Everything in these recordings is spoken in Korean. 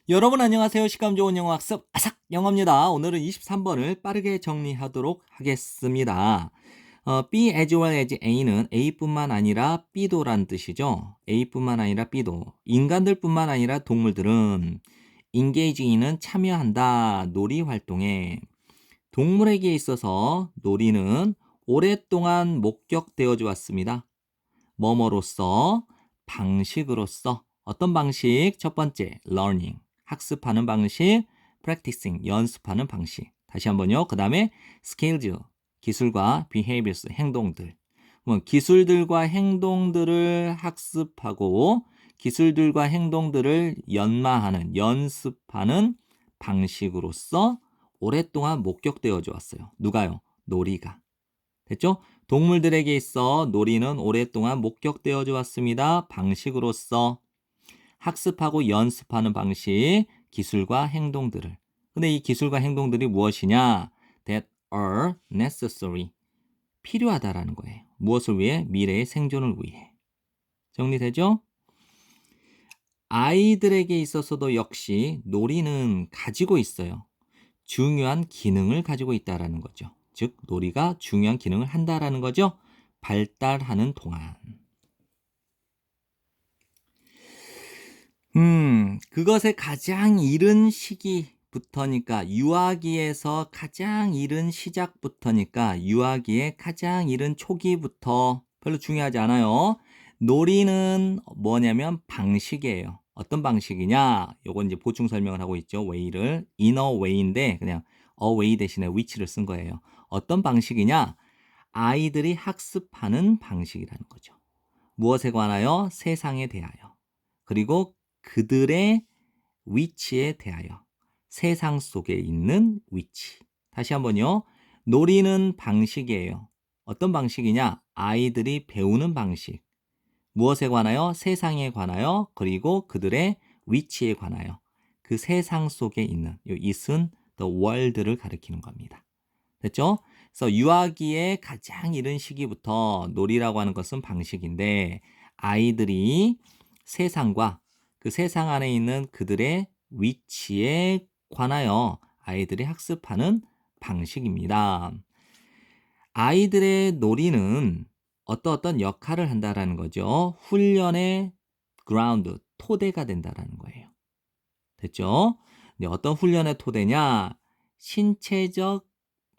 여러분 안녕하세요. 시간 좋은 영어 학습 아삭 영어입니다. 오늘은 23번을 빠르게 정리하도록 하겠습니다. B as well as A는 A뿐만 아니라 B도란 뜻이죠. A뿐만 아니라 B도. 인간들뿐만 아니라 동물들은 engage는 참여한다. 놀이 활동에. 동물에게 있어서 놀이는 오랫동안 목격되어져 왔습니다. 뭐뭐로써, 방식으로서. 어떤 방식? 첫 번째, learning. 학습하는 방식, practicing. 연습하는 방식. 다시 한번요. 그 다음에 skills. 기술과 behaviors. 행동들. 기술들과 행동들을 학습하고 기술들과 행동들을 연마하는, 연습하는 방식으로서 오랫동안 목격되어져 왔어요. 누가요? 놀이가. 됐죠? 동물들에게 있어 놀이는 오랫동안 목격되어져 왔습니다. 방식으로서 학습하고 연습하는 방식, 기술과 행동들을. 근데 이 기술과 행동들이 무엇이냐? That are necessary. 필요하다라는 거예요. 무엇을 위해? 미래의 생존을 위해. 정리되죠? 아이들에게 있어서도 역시 놀이는 가지고 있어요. 중요한 기능을 가지고 있다라는 거죠. 즉 놀이가 중요한 기능을 한다라는 거죠. 발달하는 동안. 그것의 가장 이른 시기부터니까 유아기에서 가장 이른 시작부터니까 유아기의 가장 이른 초기부터 별로 중요하지 않아요. 놀이는 뭐냐면 방식이에요. 어떤 방식이냐? 요건 이제 보충 설명을 하고 있죠. way를 in a way인데 그냥 a way 대신에 which를 쓴 거예요. 어떤 방식이냐? 아이들이 학습하는 방식이라는 거죠. 무엇에 관하여? 세상에 대하여. 그리고 그들의 위치에 대하여. 세상 속에 있는 위치. 다시 한번요. 놀이는 방식이에요. 어떤 방식이냐? 아이들이 배우는 방식. 무엇에 관하여? 세상에 관하여. 그리고 그들의 위치에 관하여. 그 세상 속에 있는 이 it은 the world를 가리키는 겁니다. 됐죠? 그래서 유아기의 가장 이른 시기부터 놀이라고 하는 것은 방식인데 아이들이 세상과 그 세상 안에 있는 그들의 위치에 관하여 아이들이 학습하는 방식입니다. 아이들의 놀이는 어떤 역할을 한다라는 거죠. 훈련의 ground, 토대가 된다라는 거예요. 됐죠? 근데 어떤 훈련의 토대냐? 신체적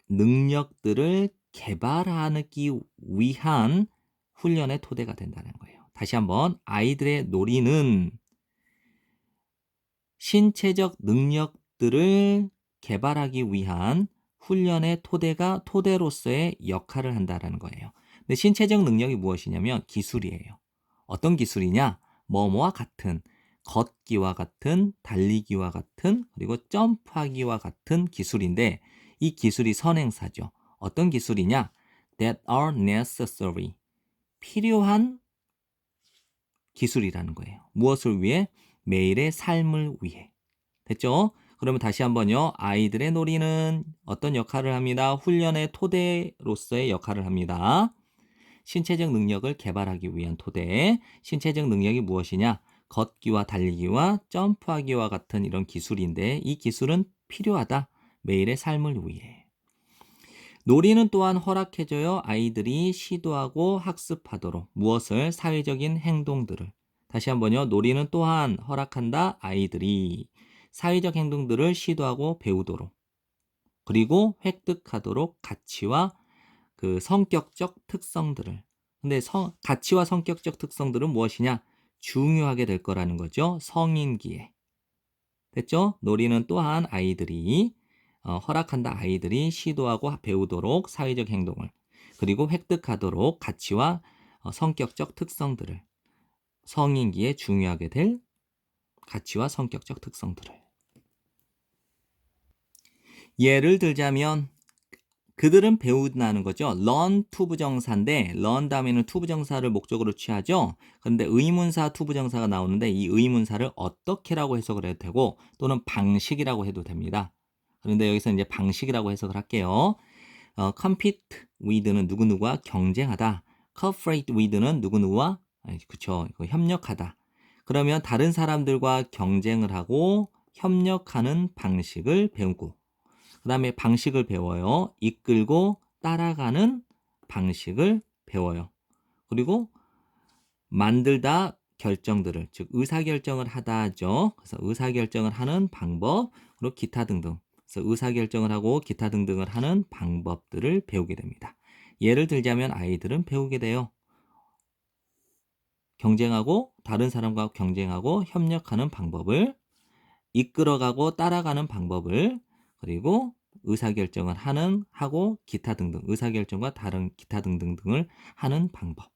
능력들을 개발하기 위한 훈련의 토대가 된다는 거예요. 다시 한번 아이들의 놀이는 신체적 능력들을 개발하기 위한 훈련의 토대로서의 역할을 한다는 거예요. 근데 신체적 능력이 무엇이냐면 기술이에요. 어떤 기술이냐? 뭐뭐와 같은, 걷기와 같은, 달리기와 같은, 그리고 점프하기와 같은 기술인데 이 기술이 선행사죠. 어떤 기술이냐? That are necessary. 필요한 기술이라는 거예요. 무엇을 위해? 매일의 삶을 위해. 됐죠? 그러면 다시 한번요. 아이들의 놀이는 어떤 역할을 합니다? 훈련의 토대로서의 역할을 합니다. 신체적 능력을 개발하기 위한 토대. 신체적 능력이 무엇이냐? 걷기와 달리기와 점프하기와 같은 이런 기술인데 이 기술은 필요하다. 매일의 삶을 위해. 놀이는 또한 허락해줘요. 아이들이 시도하고 학습하도록. 무엇을? 사회적인 행동들을. 다시 한번요. 놀이는 또한 허락한다. 아이들이 사회적 행동들을 시도하고 배우도록. 그리고 획득하도록 가치와 그 성격적 특성들을. 근데 가치와 성격적 특성들은 무엇이냐? 중요하게 될 거라는 거죠. 성인기에. 됐죠? 놀이는 또한 아이들이 허락한다. 아이들이 시도하고 배우도록 사회적 행동을 그리고 획득하도록 가치와 성격적 특성들을 성인기에 중요하게 될 가치와 성격적 특성들을 예를 들자면 그들은 배운다는 거죠. learn to 부정사인데 learn 다음에는 to 부정사를 목적으로 취하죠. 그런데 의문사 to 부정사가 나오는데 이 의문사를 어떻게라고 해석을 해도 되고 또는 방식이라고 해도 됩니다. 그런데 여기서 이제 방식이라고 해석을 할게요. compete with는 누구누구와 경쟁하다. cooperate with는 누구누구와 그쵸, 협력하다. 그러면 다른 사람들과 경쟁을 하고 협력하는 방식을 배우고, 그 다음에 방식을 배워요. 이끌고 따라가는 방식을 배워요. 그리고 만들다 결정들을, 즉 의사결정을 하다 하죠. 그래서 의사결정을 하는 방법, 그리고 기타 등등. 그래서 의사결정을 하고 기타 등등을 하는 방법들을 배우게 됩니다. 예를 들자면 아이들은 배우게 돼요. 경쟁하고 다른 사람과 경쟁하고 협력하는 방법을, 이끌어가고 따라가는 방법을, 그리고 의사결정을 하고 기타 등등, 의사결정과 다른 기타 등등 등을 하는 방법.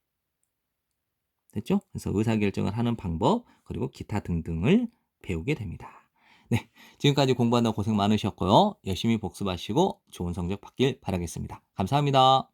됐죠? 그래서 의사결정을 하는 방법, 그리고 기타 등등을 배우게 됩니다. 네, 지금까지 공부한다고 고생 많으셨고요. 열심히 복습하시고 좋은 성적 받길 바라겠습니다. 감사합니다.